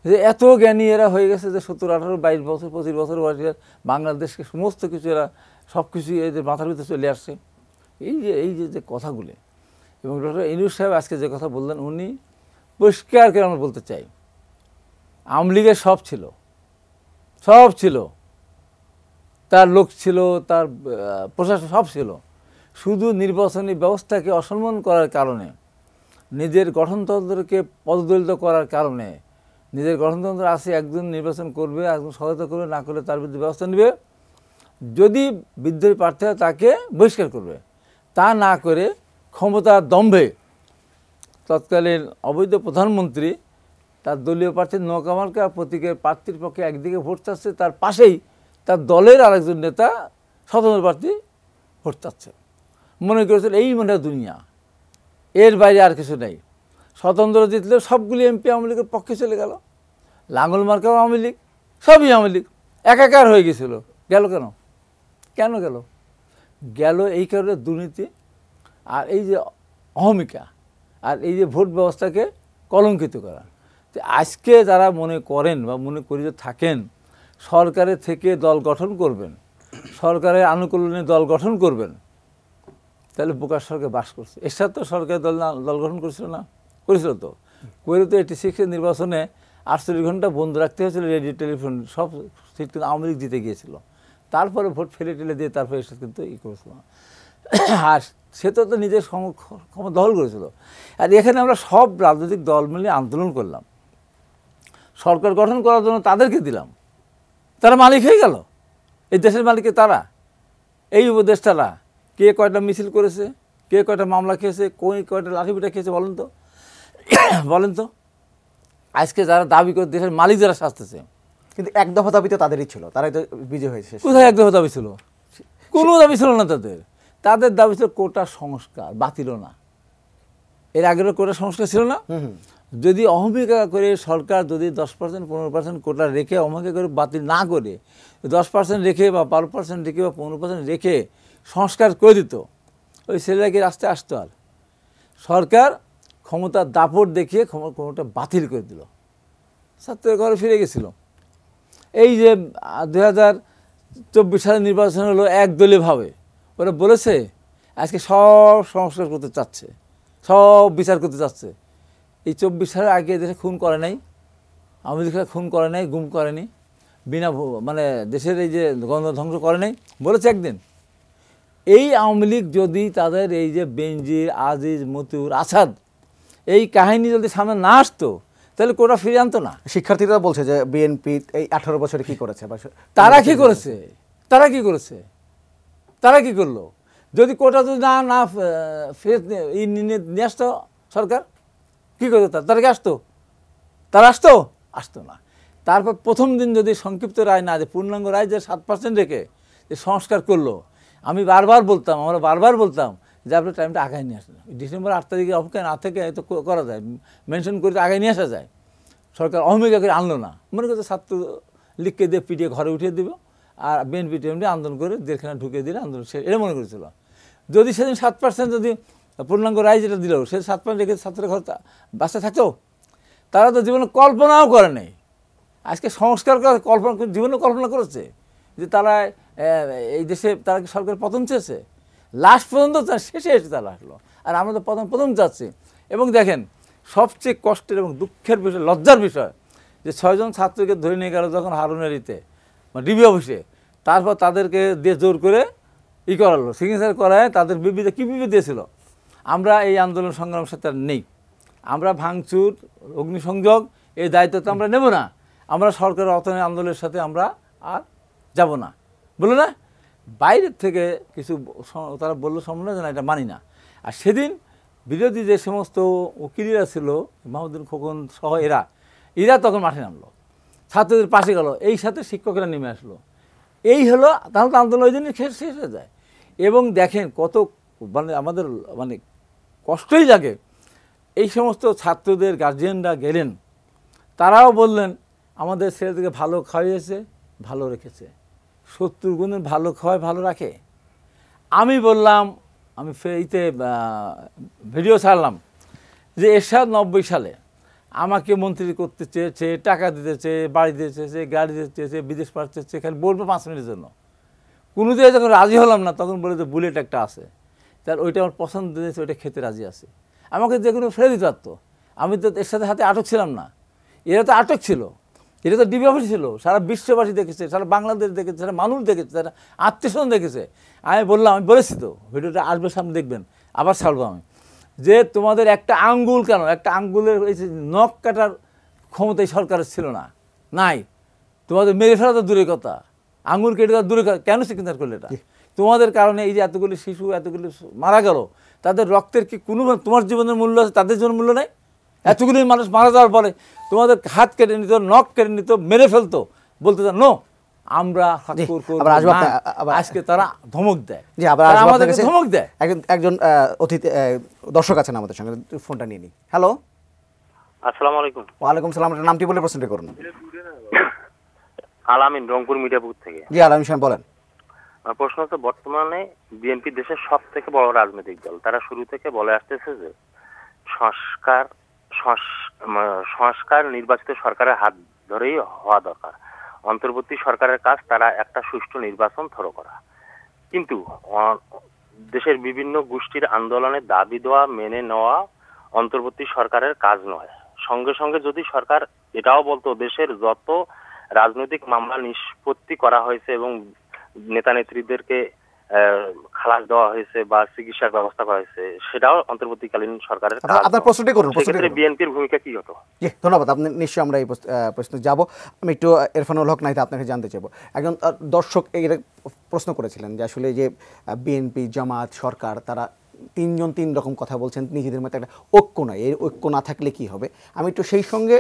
যে এত জ্ঞানী এরা হয়ে গেছে যে 17, 18, 22 বছর, 25 বছর বয়সে বাংলাদেশকে সমস্ত কিছু এরা সব কিছু এদের মাথার ভিতরে চলে আসছে। এই যে কথাগুলি, এবং ডক্টর ইউনূস সাহেব আজকে যে কথা বললেন, উনি পরিষ্কার করে আমরা বলতে চাই, আওয়ামী লীগের সব ছিল, সব ছিল, তার লোক ছিল, তার প্রশাসন সব ছিল, শুধু নির্বাচনী ব্যবস্থাকে অসম্মান করার কারণে, নিজের গঠনতন্ত্রকে পদদলিত করার কারণে, নিজের গঠনতন্ত্র আছে একজন নির্বাচন করবে, একজন সহায়তা করবে, না করলে তার বিরুদ্ধে ব্যবস্থা নেবে, যদি বিদ্রোহী প্রার্থী হয় তাকে বহিষ্কার করবে। তা না করে ক্ষমতার দম্ভে তৎকালীন অবৈধ প্রধানমন্ত্রী তার দলীয় প্রার্থী নৌকামার্কা প্রতীকের প্রার্থীর পক্ষে একদিকে ভোট চাচ্ছে, তার পাশেই তার দলের আরেকজন নেতা স্বতন্ত্র প্রার্থী ভোট চাচ্ছে। মনে করেছিল এই মনে হয় দুনিয়া, এর বাইরে আর কিছু নেই। স্বতন্ত্র জিতলেও সবগুলি এমপি আওয়ামী লীগের পক্ষে চলে গেল, লাঙ্গল মার্কাও আওয়ামী লীগ, সবই আওয়ামী লীগ, একাকার হয়ে গেছিল। গেল কেন? কেন গেল? গেল এই কারণে দুর্নীতি, আর এই যে অহমিকা, আর এই যে ভোট ব্যবস্থাকে কলঙ্কিত করা। তো আজকে যারা মনে করেন বা মনে করি যে থাকেন সরকারের থেকে দল গঠন করবেন, সরকারের আনুকূল্যে দল গঠন করবেন, তাহলে বোকার সরকার বাস করছে। এর সাথে তো সরকার দল গঠন করেছিল না? করেছিল তো। করে তো 86-এর নির্বাচনে 48 ঘন্টা বন্ধ রাখতে হয়েছিল রেডিও টেলিফোন, সব সিট কিন্তু আওয়ামী লীগ জিতে গিয়েছিল। তারপরে ভোট ফেলে টেলে দিয়ে তারপরে এসে কিন্তু করেছিল। আর সে তো নিজের ক্ষমতা দখল করেছিল। আর এখানে আমরা সব রাজনৈতিক দল মিলে আন্দোলন করলাম, সরকার গঠন করার জন্য তাদেরকে দিলাম, তারা মালিক হয়ে গেল, এই দেশের মালিকে তারা, এই উপদেষ্টারা। কে কয়টা মিছিল করেছে, কে কয়টা মামলা খেয়েছে, কয়টা লাঠিপিটা খেয়েছে বলেন তো, বলেন তো। আজকে যারা দাবি করে দেশের মালিক যারা শাস্তেছে, কিন্তু এক দফা দাবি তো তাদেরই ছিল, তারাই তো বিজয় হয়েছে। কোথায় এক দফা দাবি ছিল? কোনো দাবি ছিল না তাদের। তাদের দাবি ছিল কোটা সংস্কার, বাতিলও না। এর আগেরও কোটা সংস্কার ছিল না? যদি অহমিকা করে সরকার যদি 10%, 15% কোটা রেখে অহমিকা করে বাতিল না করে 10% রেখে বা 12% রেখে বা 15% রেখে সংস্কার করে দিত, ওই ছেলেরাকে রাস্তায় আসতো। আর সরকার ক্ষমতার দাপট দেখিয়ে ক্ষমতা বাতিল করে দিল, ছাত্রের ঘরে ফিরে গেছিল। এই যে 2024 সালের নির্বাচন হলো একদলীয়ভাবে, ওরা বলেছে আজকে সব সংস্কার করতে চাচ্ছে, সব বিচার করতে চাচ্ছে। এই 24 সালের আগে দেশে খুন করে নাই, আওয়ামী লীগ খুন করে নাই, গুম করেনি, বিনা মানে দেশের এই যে গণ ধ্বংস করে নাই, বলেছে একদিন। এই আওয়ামী লীগ যদি তাদের এই যে বেনজির, আজিজ, মতিউর, আসাদ এই কাহিনী যদি সামনে না আসতো, তাহলে কোটা ফিরে আনতো না। শিক্ষার্থীরা বলছে যে বিএনপি এই 18 বছরে কি করেছে, তারা কি করেছে, তারা কি করেছে, তারা কি করলো? যদি কোটা যদি না ফিরে নিয়ে আসতো সরকার, কী করতো? তারা কি আসতো? তারা আসতো? আসতো না। তারপর প্রথম দিন যদি সংক্ষিপ্ত রায় না, যে পূর্ণাঙ্গ রায় যে 7% রেখে যে সংস্কার করলো, আমি বারবার বলতাম, আমরা বারবার বলতাম যে আপনার টাইমটা আগায় নিয়ে আসেন। ডিসেম্বর 8 তারিখে অপেক্ষা না থেকে তো করা যায়, মেনশন করে আগায় নিয়ে আসা যায়। সরকার অহমিকা করে আনলো না, মনে করছে ছাত্র লিখকে দিয়ে পিটিয়ে ঘরে উঠিয়ে দিব, আর বিএনপি টিএমডি আন্দোলন করে জেলখানা ঢুকিয়ে দিলে আন্দোলন শেষ, এটা মনে করেছিল। যদি সেদিন 7% যদি পূর্ণাঙ্গ রায় যেটা দিল, সে 7% রেখে ছাত্রের ঘর বাচ্চা থাকতো, তারা তো জীবনে কল্পনাও করে নেই। আজকে সংস্কার করার কল্পনা, জীবনে কল্পনা করেছে যে তারা এই দেশে তারা কি সরকার পতন চেয়েছে? লাস্ট পর্যন্ত শেষে এসে তারা আসলো। আর আমরা তো প্রথম যাচ্ছি। এবং দেখেন সবচেয়ে কষ্টের এবং দুঃখের বিষয়, লজ্জার বিষয়, যে 6 জন ছাত্রকে ধরে নিয়ে গেল যখন হারুনারিতে ডিবি অফিসে, তারপর তাদেরকে দিয়ে জোর করে করালো, সিগনেচার করায় তাদের বিবৃতি, কী বিবৃতি দিয়েছিল? আমরা এই আন্দোলন সংগ্রামের সাথে আর নেই, আমরা ভাঙচুর, অগ্নিসংযোগ এই দায়িত্ব তো আমরা নেব না, আমরা সরকারের অর্থায়ন আন্দোলনের সাথে আমরা আর যাব না, বলো না? বাইরের থেকে কিছু তারা বললো সম্মেলনে যে না, এটা মানি না। আর সেদিন বিরোধী যে সমস্ত উকিলেরা ছিল, মাহমুদুল খোকন সহ এরা তখন মাঠে নামলো, ছাত্রদের পাশে গেল, এই সাথে শিক্ষকেরা নেমে আসলো। এই হলো, তাহলে তো আন্দোলন ওই দিনই শেষ হয়ে যায়। এবং দেখেন কত মানে আমাদের মানে কষ্টই লাগে, এই সমস্ত ছাত্রদের গার্জিয়ানরা গেলেন, তারাও বললেন আমাদের ছেলেদেরকে ভালো খাইয়েছে, ভালো রেখেছে। 70 গুণের ভালো খাওয়ায় ভালো রাখে। আমি বললাম, আমি ফেইতে ভিডিও ছাড়লাম যে এরশাদ 90 সালে আমাকে মন্ত্রী করতে চেয়েছে, টাকা দিতে চেয়ে, বাড়ি দিতে চেয়েছে, গাড়ি দিতে চেয়েছে, বিদেশ পাঠাতে চেয়েছে, এখানে বলবো 5 মিনিটের জন্য। কোনো দিয়ে যখন রাজি হলাম না, তখন বলে যে বুলেট একটা আছে, তার ওইটা আমার পছন্দ দিয়েছে, ওইটা খেতে রাজি আছে। আমাকে যে কোনো ফেলে দিতে পারতো, আমি তো এর সাথে হাতে আটক ছিলাম না, এরা তো আটক ছিল, এটা তো ডিবি অফিস ছিল, সারা বিশ্ববাসী দেখেছে, সারা বাংলাদেশ দেখেছে, সারা মানুষ দেখেছে, সারা আত্মীয়স্বজন দেখেছে। আমি বললাম, আমি বলেছি তো, ভিডিওটা আসবে সামনে দেখবেন, আবার ছাড়বো আমি, যে তোমাদের একটা আঙ্গুল কেন, একটা আঙ্গুলের নখ কাটার ক্ষমতা এই সরকারের ছিল না, নাই। তোমাদের মেরে ফেলা তো দূরের কথা, আঙ্গুল কেটে দেওয়া দূরে, কেন সিগনেচার করলে এটা? তোমাদের কারণে এই যে এতগুলি শিশু, এতগুলি মারা গেল, তাদের রক্তের কি কোনো, তোমার জীবনের মূল্য আছে, তাদের জীবনের মূল্য নেই? এতগুলি মানুষ মারা যাওয়ার পরে তোমাদের হাত কেটে নিত, নখ কেটে নিত, মেরে ফেলতো, বলতে নো আমরা আজকে তারা ধমক দেয়, আমাদেরকে ধমক দেয়। একজন অতিথি দর্শক আছেন আমাদের সঙ্গে, ফোনটা নিয়ে নিই। হ্যালো, আসসালামু আলাইকুম। ওয়ালাইকুম সালাম, আপনার নামটি বলে প্রশ্নটি করুন। আলামিন, রংপুর মিডিয়াপুর থেকে। জি আলামিন সাহেব বলেন। আমার প্রশ্ন হচ্ছে, বর্তমানে বিএনপি দেশের সব থেকে বড় রাজনৈতিক দল, তারা শুরু থেকে বলে আসতেছে যে সংস্কার নির্বাচিত সরকারের হাত ধরেই হওয়া দরকার, অন্তর্বর্তী সরকারের কাজ তারা একটা সুষ্ঠু নির্বাচন থ্রো করা। কিন্তু দেশের বিভিন্ন গোষ্ঠীর আন্দোলনের দাবি দেওয়া মেনে নেওয়া অন্তর্বর্তী সরকারের কাজ নয়। সঙ্গে সঙ্গে যদি সরকার এটাও বলতো দেশের যত রাজনৈতিক মামলা নিষ্পত্তি করা হয়েছে এবং নেতা নেত্রীদেরকে খালাস দেওয়া হয়েছে বা চিকিৎসার ব্যবস্থা করা হয়েছে, সেটাও অন্তর্বর্তীকালীন সরকারের কাজ। আপনার প্রশ্নটি করুন। সেক্ষেত্রে বিএনপির ভূমিকা কি হতো? জি ধন্যবাদ, আপনি নিশ্চয়ই আমরা এই প্রশ্ন যাব। আমি একটু ইরফানুল হক নাইতে আপনাকে জানতে চাইব, একজন দর্শক এটা প্রশ্ন করেছিলেন যে আসলে যে বিএনপি, জামাত, সরকার, তারা তিনজন তিন রকম কথা বলছেন, নিজেদের মধ্যে একটা ঐক্য নয়, এই ঐক্য না থাকলে কি হবে? আমি একটু সেই সঙ্গে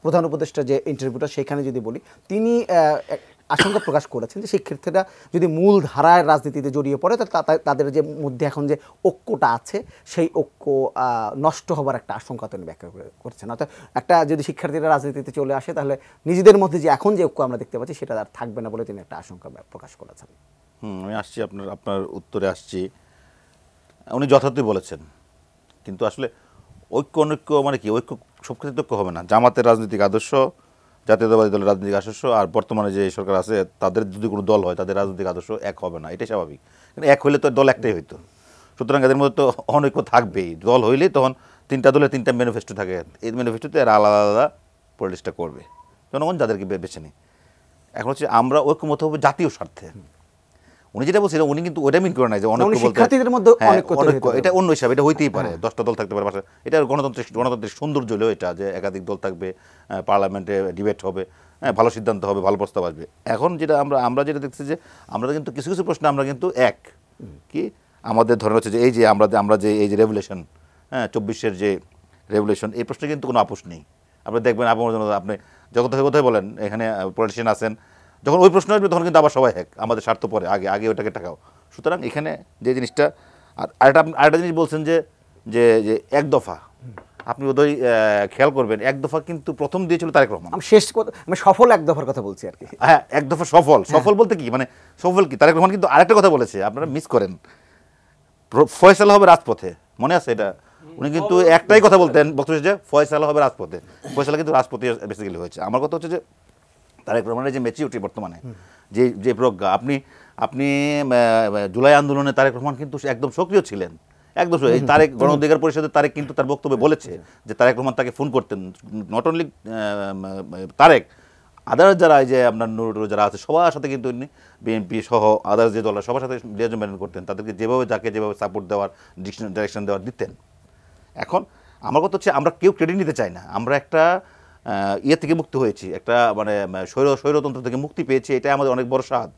প্রধান উপদেষ্টা যে ইন্টারভিউটা সেখানে যদি বলি, তিনি আশঙ্কা প্রকাশ করেছেন যে শিক্ষার্থীরা যদি মূল ধারায় রাজনীতিতে জড়িয়ে পড়ে, তাদের যে মধ্যে এখন যে ঐক্যটা আছে সেই ঐক্য নষ্ট হবার একটা আশঙ্কা তিনি ব্যাখ্যা করছেন। অর্থাৎ একটা যদি শিক্ষার্থীরা রাজনীতিতে চলে আসে, তাহলে নিজেদের মধ্যে যে এখন যে ঐক্য আমরা দেখতে পাচ্ছি সেটা আর থাকবে না বলে তিনি একটা আশঙ্কা প্রকাশ করেছেন। আমি আসছি আপনার উত্তরে আসছি। উনি যথার্থই বলেছেন, কিন্তু আসলে ঐক্য অনৈক্য মানে কি? ঐক্য সব ক্ষেত্রে ঐক্য হবে না। জামাতের রাজনৈতিক আদর্শ, জাতীয়তাবাদী দলের রাজনৈতিক আদর্শ আর বর্তমানে যে সরকার আছে তাদের যদি কোনো দল হয়, তাদের রাজনৈতিক আদর্শ এক হবে না, এটাই স্বাভাবিক। কিন্তু এক হইলে তো দল একটাই হইতো, সুতরাং এদের মধ্যে তো অনৈক্য থাকবেই। দল হইলেই তখন তিনটা দলের তিনটা ম্যানিফেস্টো থাকে, এই ম্যানিফেস্টোতে এরা আলাদা আলাদা পলিটিক্সটা করবে, জনগণ যাদেরকে বেছে নেয়। এখন হচ্ছে আমরা ঐক্যমত হবে জাতীয় স্বার্থে। উনি যেটা বলছিলেন, উনি কিন্তু ওটা মিন করে নাই যে অনৈক্য বলতে অনৈক্য, এটা অন্য হিসাবে, এটা হইতেই পারে, 10টা দল থাকতে পারে পাশে, এটা গণতন্ত্রের সৌন্দর্য হলেও এটা যে একাধিক দল থাকবে, পার্লামেন্টে ডিবেট হবে, ভালো সিদ্ধান্ত হবে, ভালো প্রস্তাব আসবে। এখন যেটা আমরা যেটা দেখছি যে আমরা কিন্তু কিছু কিছু প্রশ্নে আমরা কিন্তু এক কি আমাদের ধরনের হচ্ছে যে এই যে আমরা যে এই যে রেভুলেশন, 24-এর যে রেভুলেশন, এই প্রশ্নে কিন্তু কোনো আপোষ নেই। আপনি দেখবেন আপনি যখন কোথায় বলেন এখানে পলিটিশিয়ান আছেন, যখন ওই প্রশ্ন আসবে তখন কিন্তু আবার সবাই এক, আমাদের স্বার্থ পরে আগে ওটাকে টাকাও। সুতরাং এখানে যে জিনিসটা, আর আরেকটা জিনিস বলছেন যে যে যে এক দফা, আপনি বোধহয় খেয়াল করবেন, এক দফা কিন্তু প্রথম দিয়েছিল তারেক রহমান। আমি সফল এক দফার কথা বলছি আর কি। হ্যাঁ, এক দফা সফল বলতে কি মানে সফল কি? তারেক রহমান কিন্তু আরেকটা কথা বলেছে, আপনারা মিস করেন, ফয়সালা হবে রাজপথে, মনে আছে এটা? উনি কিন্তু একটাই কথা বলতেন বক্তব্য, যে ফয়সালা হবে রাজপথে। ফয়সালা কিন্তু রাজপথে বেসিক্যালি হয়েছে। আমার কথা হচ্ছে যে তারেক রহমানের যে ম্যাচিউরিটি বর্তমানে, যে প্রজ্ঞা, আপনি জুলাই আন্দোলনে তারেক রহমান কিন্তু একদম সক্রিয় ছিলেন, একদম। এই তারেক গণ অধিকার পরিষদের তারেক কিন্তু তার বক্তব্যে বলেছে যে তারেক রহমান তাকে ফোন করতেন, নট অনলি তারেক, আদার্স যারা এই যে আপনার নুরুল যারা আছে সবার সাথে কিন্তু বিএনপি সহ আদার্স যে দল সবার সাথে লিয়াজন মেনটেন করতেন, তাদেরকে যেভাবে সাপোর্ট দেওয়ার, ডিরেকশন দেওয়ার দিতেন। এখন আমার কথা হচ্ছে আমরা কেউ ক্রেডিট নিতে চাই না, আমরা একটা ইয়ে থেকে মুক্ত হয়েছি, একটা মানে স্বৈরতন্ত্র থেকে মুক্তি পেয়েছি, এটাই আমাদের অনেক বড় স্বাদ।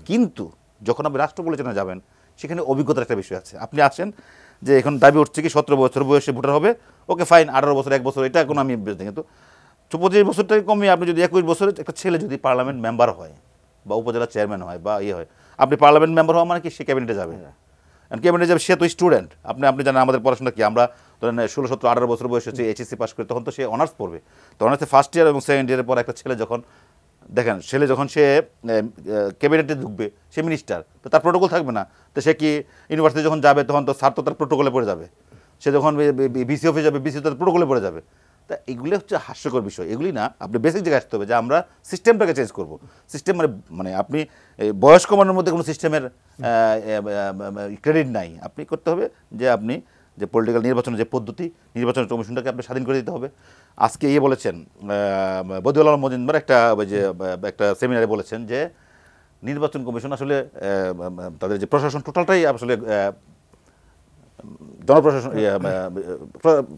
কিন্তু যখন আপনি রাষ্ট্র পরিচালনায় যাবেন, সেখানে অভিজ্ঞতার একটা বিষয় আছে। আপনি আসেন যে এখন দাবি উঠছে কি 17 বছর বয়সে ভোটার হবে, ওকে ফাইন, 18 বছর 1 বছর, এটা কোনো আমি বুঝতে, কিন্তু 25 বছরটাকে কমিয়ে আপনি যদি 21 বছরের একটা ছেলে যদি পার্লামেন্ট মেম্বার হয়, বা উপজেলা চেয়ারম্যান হয় বা ইয়ে হয়, আপনি পার্লামেন্ট মেম্বার হওয়া মানে কি সে ক্যাবিনেটে যাবে, ক্যাবিনেটে যাবে, সে তো স্টুডেন্ট। আপনি জানেন আমাদের পড়াশোনা কি, আমরা ধরেন 16, 17, 18 বছর বয়স হচ্ছে এইচএসসি পাস করে, তখন তো সে অনার্স পড়বে। তো অনার্সে ফার্স্ট ইয়ার এবং সেকেন্ড ইয়ারের পর একটা ছেলে যখন দেখেন, যখন সে ক্যাবিনেটে ঢুকবে, সে মিনিস্টার, তো তার প্রোটোকল থাকবে না। তো সে কি ইউনিভার্সিটি যখন যাবে তখন তো স্যার তো তার প্রোটোকলে পড়ে যাবে, সে যখন বিসি অফিসে যাবে বিসি তার প্রোটোকলে পড়ে যাবে। তা এগুলি হচ্ছে হাস্যকর বিষয়, এগুলি না, আপনি বেসিক জায়গায় আসতে হবে যে আমরা সিস্টেমটাকে চেঞ্জ করব। সিস্টেম মানে আপনি বয়স কমানোর মধ্যে কোনো সিস্টেমের ক্রেডিট নাই। আপনি করতে হবে যে আপনি যে পলিটিক্যাল নির্বাচনের যে পদ্ধতি, নির্বাচন কমিশনটাকে আপনি স্বাধীন করে দিতে হবে। আজকে বলেছেন বদিউল আলম মজুমদার একটা সেমিনারে বলেছেন যে নির্বাচন কমিশন আসলে তাদের যে প্রশাসন টোটালটাই আসলে জনপ্রশাসন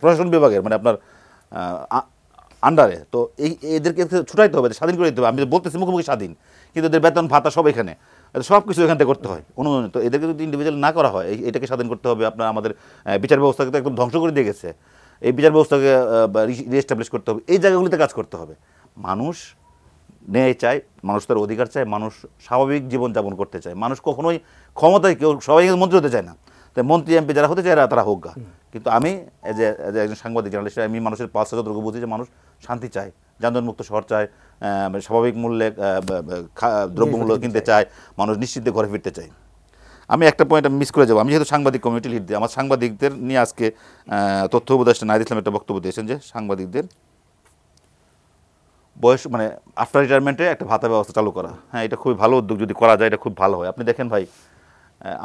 প্রশাসন বিভাগের মানে আপনার আন্ডারে। তো এদেরকে ছুটাইতে হবে, স্বাধীন করে দিতে হবে। আমি বলতেছি মুখোমুখি স্বাধীন, কিন্তু এদের বেতন ভাতা সব এখানে, সব কিছু এখান থেকে করতে হয় অনুমোদিত। তো এদেরকে যদি ইন্ডিভিজুয়াল না করা হয়, এটাকে স্বাধীন করতে হবে। আপনার আমাদের বিচার ব্যবস্থাকে তো একদম ধ্বংস করে দিয়ে গেছে, এই বিচার ব্যবস্থাকে রিএস্টাবলিশ করতে হবে, এই জায়গাগুলিতে কাজ করতে হবে। মানুষ ন্যায় চায়, মানুষ তার অধিকার চায়, মানুষ স্বাভাবিক জীবনযাপন করতে চায়। মানুষ কখনোই ক্ষমতায় কেউ সবাই মন্ত্রী হতে চায় না, তাই মন্ত্রী এমপি যারা হতে চায় তারা হোক গা। কিন্তু আমি এজ একজন সাংবাদিক জার্নালিস্ট, আমি মানুষের পালসা যতটুকু বুঝি যে মানুষ শান্তি চায়, যানজনমুক্ত শহর চায়, স্বাভাবিক মূল্যে দ্রব্যমূল্য কিনতে চায়, মানুষ নিশ্চিন্তে ঘরে ফিরতে চায়। আমি একটা পয়েন্ট আমি মিস করে যাবো। আমি যেহেতু সাংবাদিক কমিউনিটি লিড দিই, আমার সাংবাদিকদের নিয়ে আজকে তথ্য উপদেষ্টা নাহিদ ইসলাম একটা বক্তব্য দিয়েছেন যে সাংবাদিকদের বয়স মানে আফটার রিটায়ারমেন্টে একটা ভাতা ব্যবস্থা চালু করা। হ্যাঁ, এটা খুবই ভালো উদ্যোগ, যদি করা যায় এটা খুব ভালো হয়। আপনি দেখেন ভাই,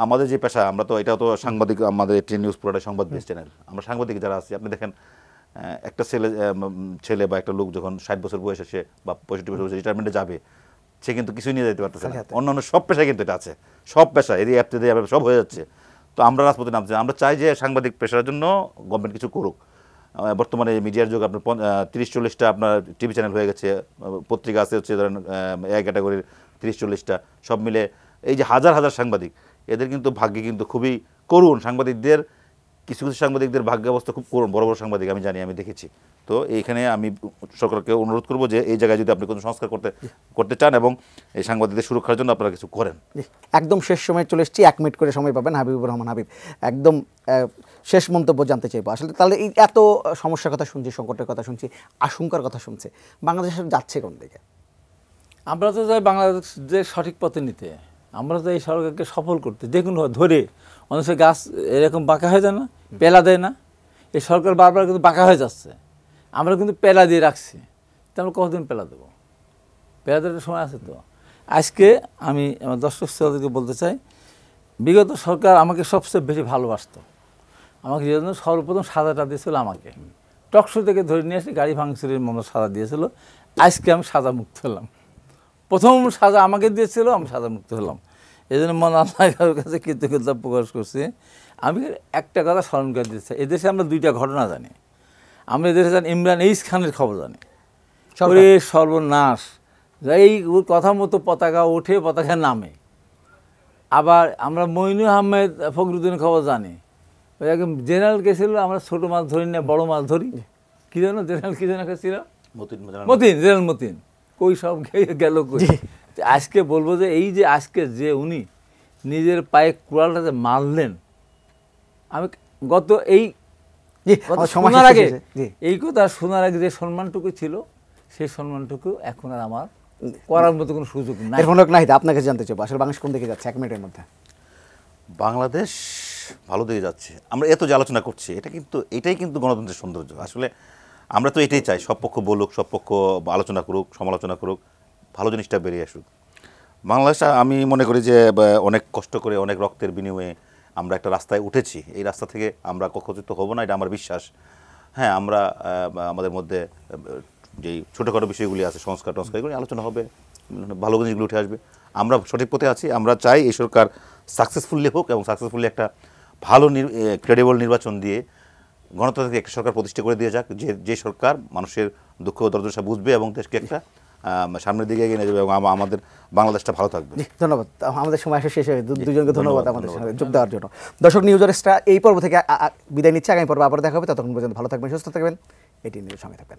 আমাদের যে পেশা, আমরা তো এটাও তো সাংবাদিক, আমাদের টি নিউজ পুরোটা সংবাদ বেস চ্যানেল, আমরা সাংবাদিক যারা আছি, আপনি দেখেন একটা ছেলে বা একটা লোক যখন 60 বছর বয়স আসে বা 65 বছর বয়সে রিটায়ারমেন্টে যাবে, সে কিন্তু কিছুই নিয়ে যেতে পারতেছে না। অন্যান্য সব পেশায় কিন্তু এটা আছে, সব পেশা এই অ্যাপ দিয়ে সব হয়ে যাচ্ছে। তো আমরা রাজপথে নামছি, আমরা চাই যে সাংবাদিক পেশার জন্য গভর্নমেন্ট কিছু করুক। বর্তমানে মিডিয়ার যুগ, আপনার 30-40টা আপনার টিভি চ্যানেল হয়ে গেছে, পত্রিকা আছে হচ্ছে ধরেন এ ক্যাটাগরির 30-40টা, সব মিলে এই যে হাজার হাজার সাংবাদিক, এদের কিন্তু ভাগ্যে কিন্তু খুবই করুণ। সাংবাদিকদের কিছু সাংবাদিকদের ভাগ্য অবস্থা খুব করুণ, বড় বড় সাংবাদিক আমি জানি, আমি দেখেছি। তো এইখানে আমি সরকারকে অনুরোধ করবো যে এই জায়গায় যদি আপনি কোনো সংস্কার করতে চান এবং এই সাংবাদিকদের সুরক্ষার জন্য আপনারা কিছু করেন। একদম শেষ সময় চলে এসেছি, 1 মিনিট করে সময় পাবেন। হাবিবুর রহমান হাবিব, একদম শেষ মন্তব্য জানতে চাইবো। আসলে তাহলে এই এত সমস্যার কথা শুনছি, সংকটের কথা শুনছি, আশঙ্কার কথা শুনছি, বাংলাদেশের যাচ্ছে কোন দিকে? আমরা তো যাই বাংলাদেশের সঠিক পথে নিতে, আমরা তো এই সরকারকে সফল করতে, দেখুন ধরে অনেক গাছ এরকম বাঁকা হয়ে যায় না, পেলা দেয় না, এই সরকার বারবার কিন্তু বাঁকা হয়ে যাচ্ছে, আমরা কিন্তু পেলা দিয়ে রাখছি। তো আমরা কতদিন পেলা দেবো? পেলা দেওয়ার সময় আছে তো। আজকে আমি আমার দর্শক শ্রোতাদেরকে বলতে চাই, বিগত সরকার আমাকে সবচেয়ে বেশি ভালোবাসত। আমাকে যে জন্য সর্বপ্রথম সাজাটা দিয়েছিল, আমাকে টকশো থেকে ধরে নিয়ে এসে গাড়ি ভাঙচুরের মামলা সাজা দিয়েছিল। আজকে আমি সাজা মুক্ত হলাম, প্রথম সাজা আমাকে দিয়েছিল, আমি সাজা মুক্ত হলাম। এই জন্য মন আল্লাহর কাছে কৃতজ্ঞতা প্রকাশ করছি। আমি একটা কথা স্মরণ করে দিতে চাই, এদেশে আমরা 2টা ঘটনা জানি। আমরা এদেশে জানি ইমরান এইচ খানের খবর জানি, ওরে সর্বনাশ, এই কথা মতো পতাকা ওঠে, পতাকা নামে। আবার আমরা মইনুল আহমেদ ফখরুদ্দিনের খবর জানি, ওই একদম জেনারেল গেছিল, আমরা ছোটো মাছ ধরি না বড় মাছ ধরি, কী যেন জেনারেল কী যেন ছিল, মতিন, জেনারেল মতিন, কই সব গেল কই। আজকে বলবো যে এই যে আজকে যে উনি নিজের পায়ে কুড়ালটাতে মারলেন, আমি গত এই শোনার আগে, এই কথা শোনার আগে যে সম্মানটুকু ছিল, সেই সম্মানটুকু এখন আর আমার করার মতো কোনো সুযোগ নাই। নাহিদ, আপনাকে জানতে চাইবো আসলে বাংলাদেশ কোন দিকে যাচ্ছে 1 মিনিটের মধ্যে? বাংলাদেশ ভালো দিকে যাচ্ছে। আমরা এত যে আলোচনা করছি, এটাই কিন্তু গণতন্ত্রের সৌন্দর্য। আসলে আমরা তো এটাই চাই, সব পক্ষ বলুক, সব পক্ষ আলোচনা করুক, সমালোচনা করুক, ভালো জিনিসটা বেরিয়ে আসুক। বাংলাদেশ আমি মনে করি যে অনেক কষ্ট করে, অনেক রক্তের বিনিময়ে আমরা একটা রাস্তায় উঠেছি। এই রাস্তা থেকে আমরা কখচিত হব না, এটা আমার বিশ্বাস। হ্যাঁ, আমরা আমাদের মধ্যে যেই ছোটোখাটো বিষয়গুলি আছে, সংস্কার এগুলি আলোচনা হবে, ভালো জিনিসগুলো উঠে আসবে। আমরা সঠিক পথে আছি। আমরা চাই এই সরকার সাকসেসফুলি হোক এবং সাকসেসফুলি একটা ভালো ক্রেডিবল নির্বাচন দিয়ে গণতান্ত্রিক একটা সরকার প্রতিষ্ঠা করে দিয়ে যাক, যে সরকার মানুষের দুঃখ দুর্দশা বুঝবে এবং দেশকে একটা সামনের দিকে এগিয়ে নিয়ে যাবে এবং আমাদের বাংলাদেশটা ভালো থাকবে। ধন্যবাদ। আমাদের সময় শেষ হয়ে, দুজনকে ধন্যবাদ আমাদের সাথে যোগ দেওয়ার জন্য। দর্শক, নিউজের এই পর্ব থেকে বিদায় নিচ্ছে, আগামী পর্বে আবার দেখা হবে। ততক্ষণ পর্যন্ত ভালো থাকবেন, সুস্থ থাকবেন, এটি নিউজের সঙ্গে থাকবেন।